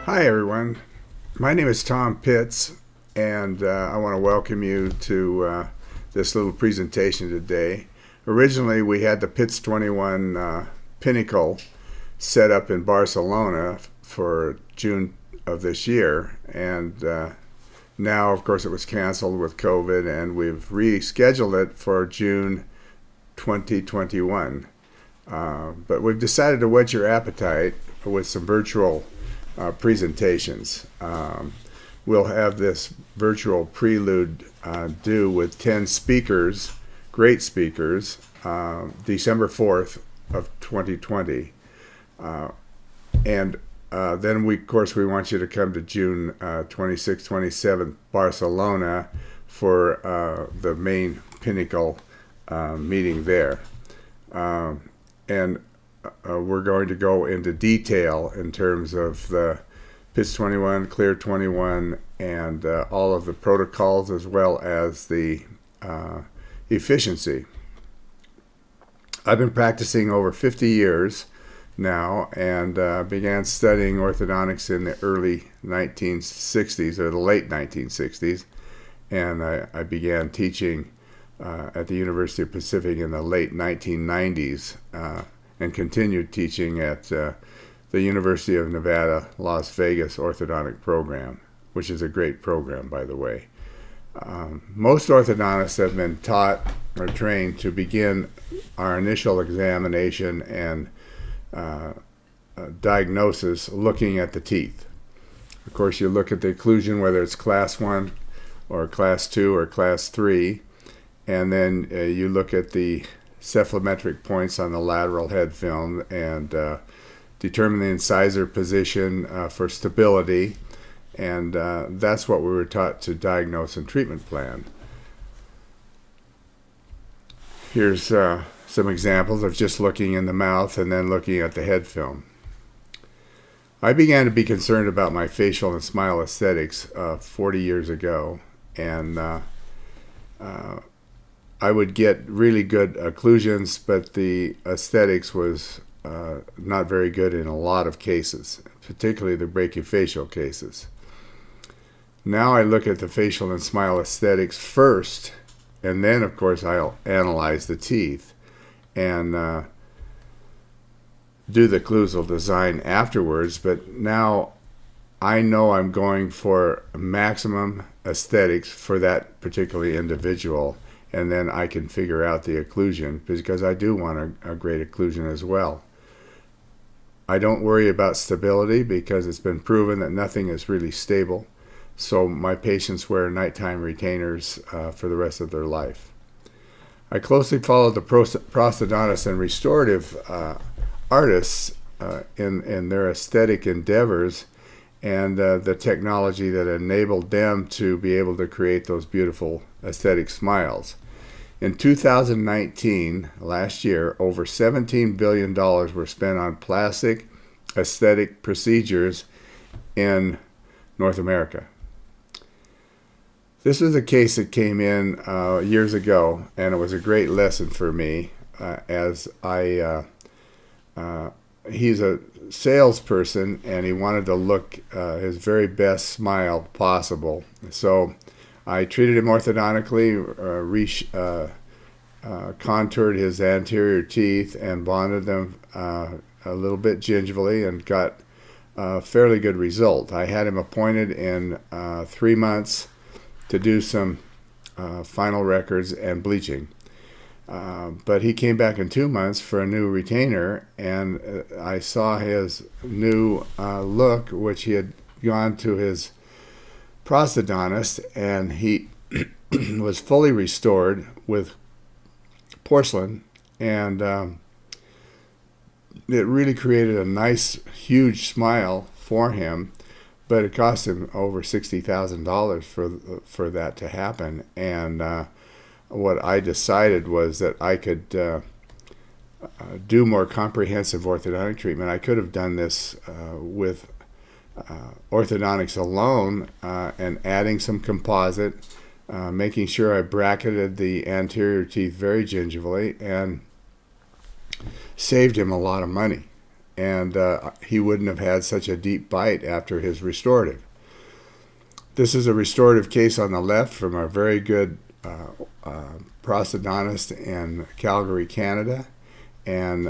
Hi, everyone. My name is Tom Pitts, and I want to welcome you to this little presentation today. Originally, we had the Pitts 21 Pinnacle set up in Barcelona for June of this year, and now, of course, it was canceled with COVID, and we've rescheduled it for June 2021. But we've decided to whet your appetite with some virtual presentations. We'll have this virtual prelude due with 10 speakers, great speakers, December 4th of 2020. And then, of course, we want you to come to June 26th, 27th, Barcelona for the main Pinnacle meeting there. And we're going to go into detail in terms of the Pitts 21, Clear 21, and all of the protocols as well as the efficiency. I've been practicing over 50 years now, and began studying orthodontics in the early 1960s or the late 1960s, and I began teaching at the University of Pacific in the late 1990s. And continued teaching at the University of Nevada, Las Vegas orthodontic program, which is a great program, by the way. Most orthodontists have been taught or trained to begin our initial examination and diagnosis looking at the teeth. Of course, you look at the occlusion, whether it's class 1 or class 2 or class 3, and then you look at the cephalometric points on the lateral head film and determine the incisor position for stability, and that's what we were taught to diagnose and treatment plan. Here's some examples of just looking in the mouth and then looking at the head film. I began to be concerned about my facial and smile aesthetics 40 years ago, and I would get really good occlusions, but the aesthetics was not very good in a lot of cases, particularly the brachiofacial cases. Now I look at the facial and smile aesthetics first, and then, of course, I'll analyze the teeth and do the occlusal design afterwards. But now I know I'm going for maximum aesthetics for that particular individual, and then I can figure out the occlusion, because I do want a great occlusion as well. I don't worry about stability because it's been proven that nothing is really stable. So my patients wear nighttime retainers for the rest of their life. I closely follow the prosthodontists and restorative artists in their aesthetic endeavors and the technology that enabled them to be able to create those beautiful aesthetic smiles. In 2019, last year, over $17 billion were spent on plastic aesthetic procedures in North America. This was a case that came in years ago, and it was a great lesson for me as he's a salesperson, and he wanted to look his very best smile possible. So I treated him orthodontically, contoured his anterior teeth and bonded them a little bit gingivally, and got a fairly good result. I had him appointed in 3 months to do some final records and bleaching. But he came back in 2 months for a new retainer, and I saw his new look, which he had gone to his prosthodontist, and he was fully restored with porcelain, and it really created a nice, huge smile for him, but it cost him over $60,000 for that to happen. And what I decided was that I could do more comprehensive orthodontic treatment. I could have done this with orthodontics alone and adding some composite, making sure I bracketed the anterior teeth very gingivally, and saved him a lot of money. and he wouldn't have had such a deep bite after his restorative. This is a restorative case on the left from a very good prosthodontist in Calgary, Canada, and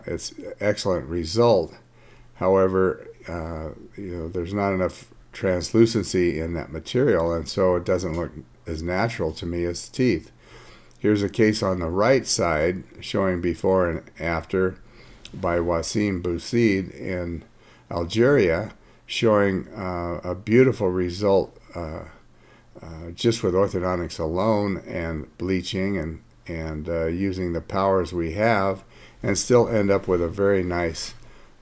it's an excellent result. However, there's not enough translucency in that material, and so it doesn't look as natural to me as teeth. Here's a case on the right side showing before and after by Wassim Boussid in Algeria, showing a beautiful result just with orthodontics alone and bleaching and using the powers we have, and still end up with a very nice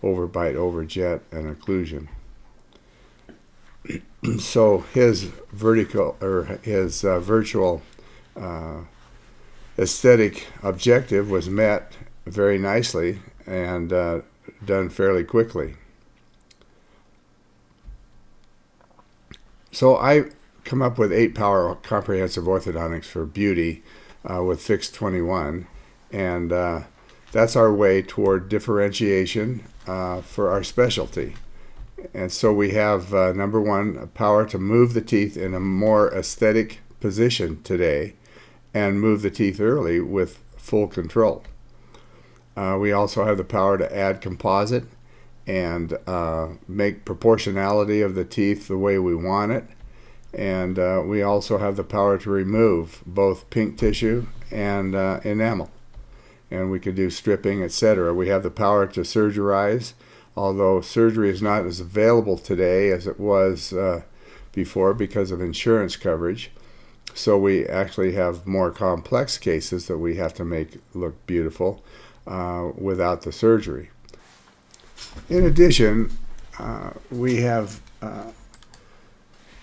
overbite, overjet, and occlusion. So his virtual aesthetic objective was met very nicely and done fairly quickly. So I come up with 8-power comprehensive orthodontics for beauty with Fix 21, and that's our way toward differentiation for our specialty. And so we have, number one, power to move the teeth in a more aesthetic position today and move the teeth early with full control. We also have the power to add composite and make proportionality of the teeth the way we want it. And we also have the power to remove both pink tissue and enamel. And we could do stripping, etc. We have the power to surgerize, although surgery is not as available today as it was before because of insurance coverage. So we actually have more complex cases that we have to make look beautiful without the surgery. In addition, we have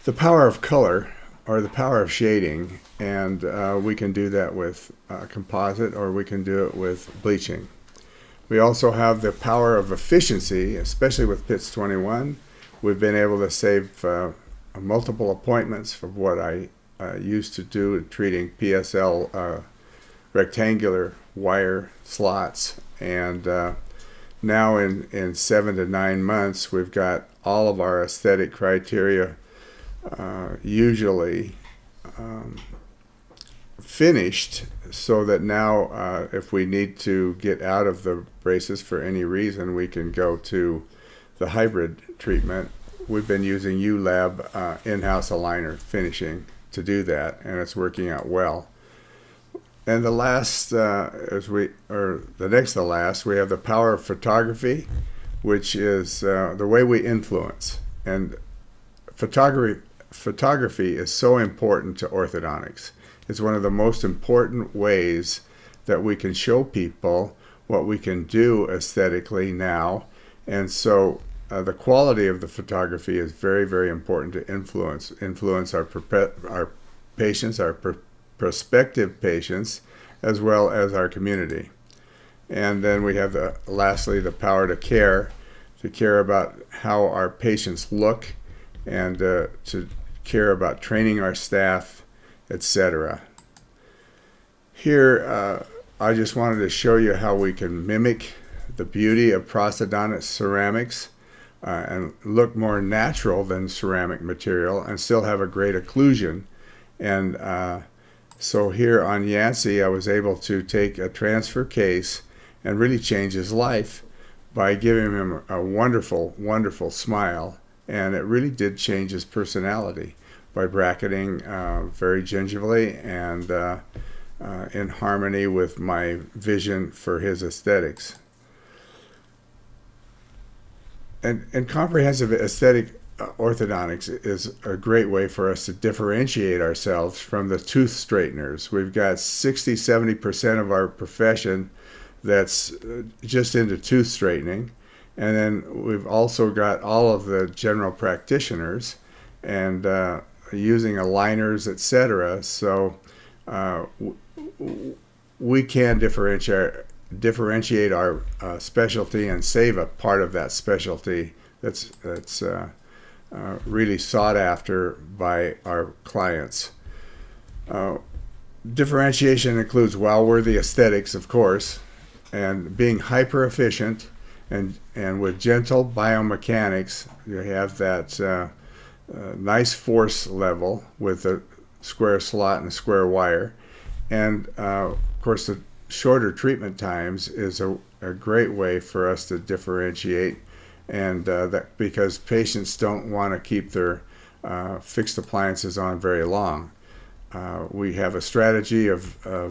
the power of color, or the power of shading, and we can do that with composite, or we can do it with bleaching. We also have the power of efficiency, especially with Fix 21. We've been able to save multiple appointments from what I used to do treating PSL rectangular wire slots, and now in 7 to 9 months we've got all of our aesthetic criteria usually finished, so that now if we need to get out of the braces for any reason, we can go to the hybrid treatment. We've been using ULab in-house aligner finishing to do that, and it's working out well. And the last, the next to last, we have the power of photography, which is the way we influence. And photography is so important to orthodontics. It's one of the most important ways that we can show people what we can do aesthetically now. And so the quality of the photography is very, very important to influence our patients, our prospective patients, as well as our community. And then we have lastly the power to care about how our patients look, and to care about training our staff, etc. Here I just wanted to show you how we can mimic the beauty of prosthodontic ceramics and look more natural than ceramic material and still have a great occlusion. And so here on Yancey, I was able to take a transfer case and really change his life by giving him a wonderful, wonderful smile. And it really did change his personality by bracketing very gingerly and in harmony with my vision for his aesthetics. And comprehensive aesthetic orthodontics is a great way for us to differentiate ourselves from the tooth straighteners. We've got 60-70% of our profession that's just into tooth straightening, and then we've also got all of the general practitioners and using aligners, etc. So we can differentiate our specialty and save a part of that specialty that's really sought after by our clients. Differentiation includes well-worthy aesthetics, of course, and being hyper efficient And with gentle biomechanics, you have that nice force level with a square slot and a square wire. And of course, the shorter treatment times is a great way for us to differentiate, and that because patients don't want to keep their fixed appliances on very long. We have a strategy of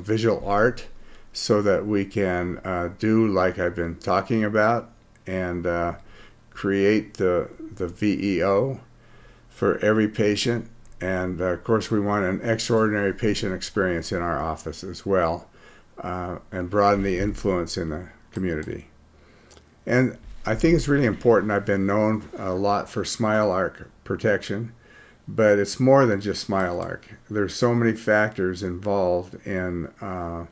visual art so that we can do like I've been talking about and create the VEO for every patient. And of course, we want an extraordinary patient experience in our office as well, and broaden the influence in the community. And I think it's really important. I've been known a lot for smile arc protection, but it's more than just smile arc. There's so many factors involved in our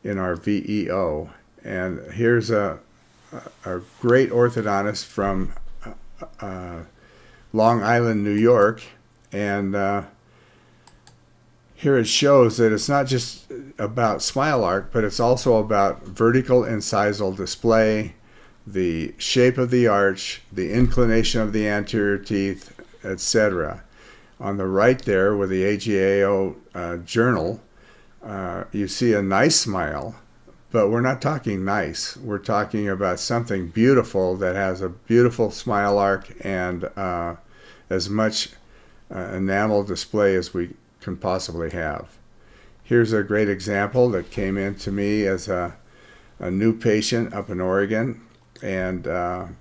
VEO. And here's a great orthodontist from Long Island, New York, and here it shows that it's not just about smile arc, but it's also about vertical incisal display, the shape of the arch, the inclination of the anterior teeth, etc. On the right there with the AGAO journal, you see a nice smile, but we're not talking nice. We're talking about something beautiful that has a beautiful smile arc and as much enamel display as we can possibly have. Here's a great example that came in to me as a new patient up in Oregon, and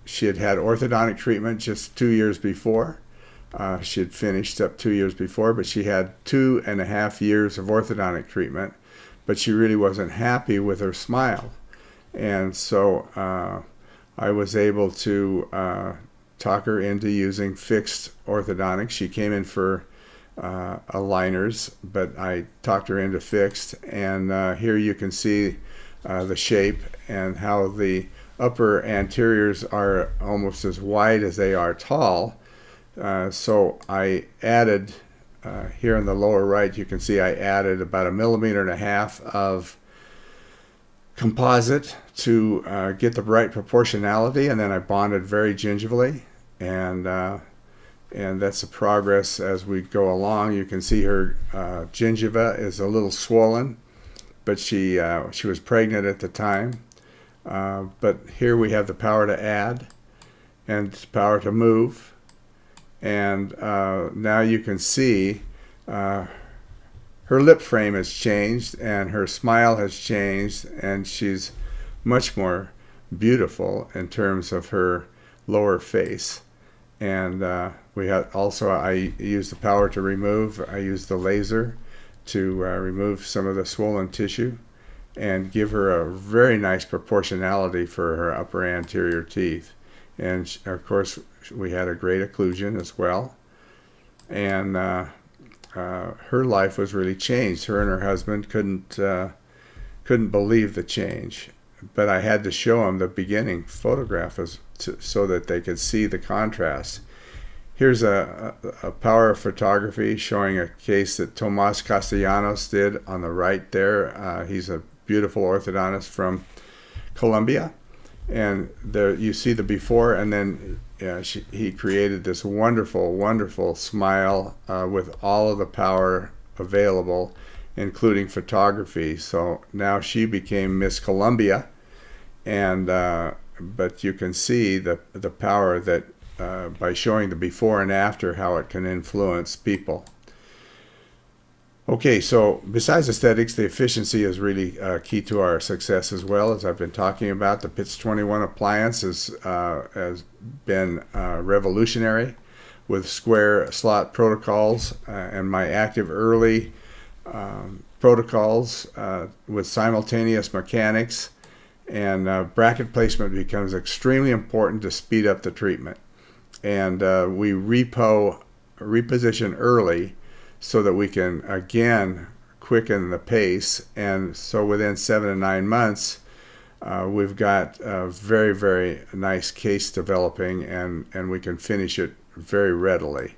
she had had orthodontic treatment just 2 years before. She had finished up 2 years before, but she had 2.5 years of orthodontic treatment, but she really wasn't happy with her smile. And so I was able to talk her into using fixed orthodontics. She came in for aligners, but I talked her into fixed. And here you can see the shape and how the upper anteriors are almost as wide as they are tall. So I added, here in the lower right, you can see I added about 1.5 millimeters of composite to get the right proportionality, and then I bonded very gingerly, and that's the progress as we go along. You can see her gingiva is a little swollen, but she was pregnant at the time. But here we have the power to add and power to move. And now you can see her lip frame has changed and her smile has changed, and she's much more beautiful in terms of her lower face. And we had also, I used the power to remove. I used the laser to remove some of the swollen tissue and give her a very nice proportionality for her upper anterior teeth. And of course, we had a great occlusion as well. And her life was really changed. Her and her husband couldn't believe the change. But I had to show them the beginning photograph so that they could see the contrast. Here's a power of photography showing a case that Tomas Castellanos did on the right there. He's a beautiful orthodontist from Colombia. And there you see the before, and then he created this wonderful, wonderful smile with all of the power available, including photography. So now she became Miss Colombia, and but you can see the power that by showing the before and after, how it can influence people. Okay, so besides aesthetics, the efficiency is really key to our success as well. As I've been talking about, the PITS 21 appliance has been revolutionary with square slot protocols and my active early protocols with simultaneous mechanics, and bracket placement becomes extremely important to speed up the treatment. And we reposition early so that we can again quicken the pace. And so within 7 to 9 months, we've got a very, very nice case developing, and we can finish it very readily.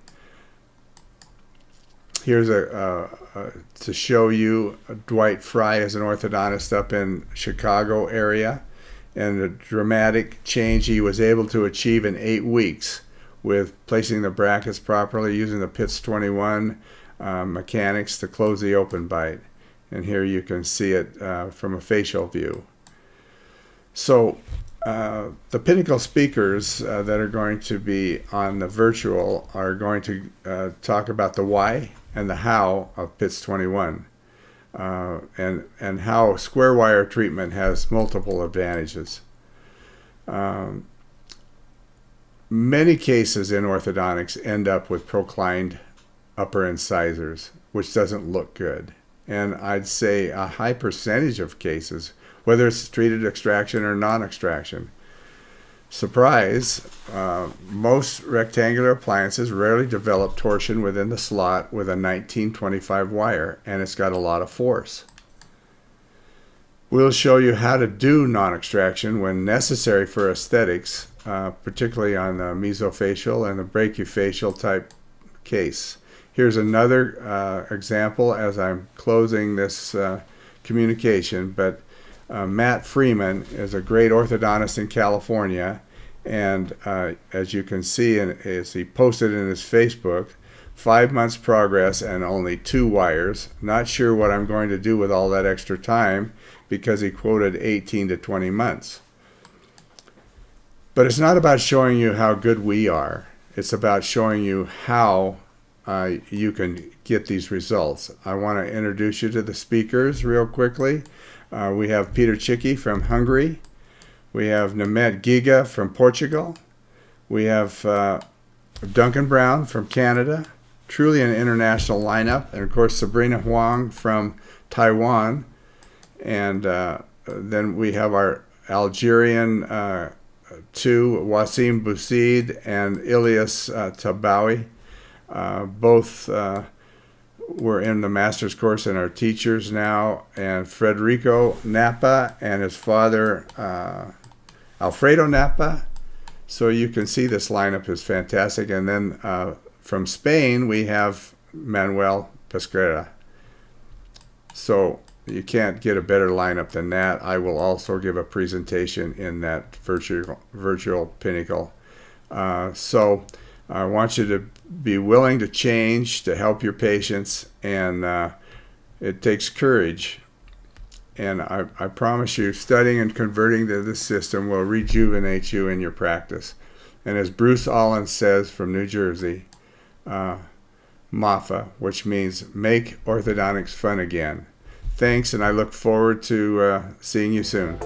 Here's to show you Dwight Fry as an orthodontist up in Chicago area, and the dramatic change he was able to achieve in 8 weeks with placing the brackets properly, using the PITS 21 mechanics to close the open bite. And here you can see it from a facial view. So the Pinnacle speakers that are going to be on the virtual are going to talk about the why and the how of PITS 21 and how square wire treatment has multiple advantages. Many cases in orthodontics end up with proclined upper incisors, which doesn't look good. And I'd say a high percentage of cases, whether it's treated extraction or non-extraction. Surprise, most rectangular appliances rarely develop torsion within the slot with a 1925 wire, and it's got a lot of force. We'll show you how to do non-extraction when necessary for aesthetics, particularly on the mesofacial and the brachiofacial type case. Here's another example as I'm closing this communication, but Matt Freeman is a great orthodontist in California, and as you can see, as he posted in his Facebook, 5 months progress and only 2 wires. Not sure what I'm going to do with all that extra time, because he quoted 18 to 20 months. But it's not about showing you how good we are. It's about showing you how you can get these results. I want to introduce you to the speakers real quickly. We have Peter Chicki from Hungary. We have Nemet Giga from Portugal. We have Duncan Brown from Canada. Truly an international lineup. And of course Sabrina Huang from Taiwan. And then we have our Algerian two, Wasim Boussid and Ilyas Tabawi. Both were in the master's course and are teachers now, and Federico Napa and his father Alfredo Napa. So you can see this lineup is fantastic. And then from Spain we have Manuel Pesquera. So you can't get a better lineup than that. I will also give a presentation in that virtual Pinnacle. So I want you to be willing to change to help your patients, and it takes courage. And I promise you, studying and converting to this system will rejuvenate you in your practice. And as Bruce Allen says from New Jersey, MAFA, which means make orthodontics fun again. Thanks, and I look forward to seeing you soon.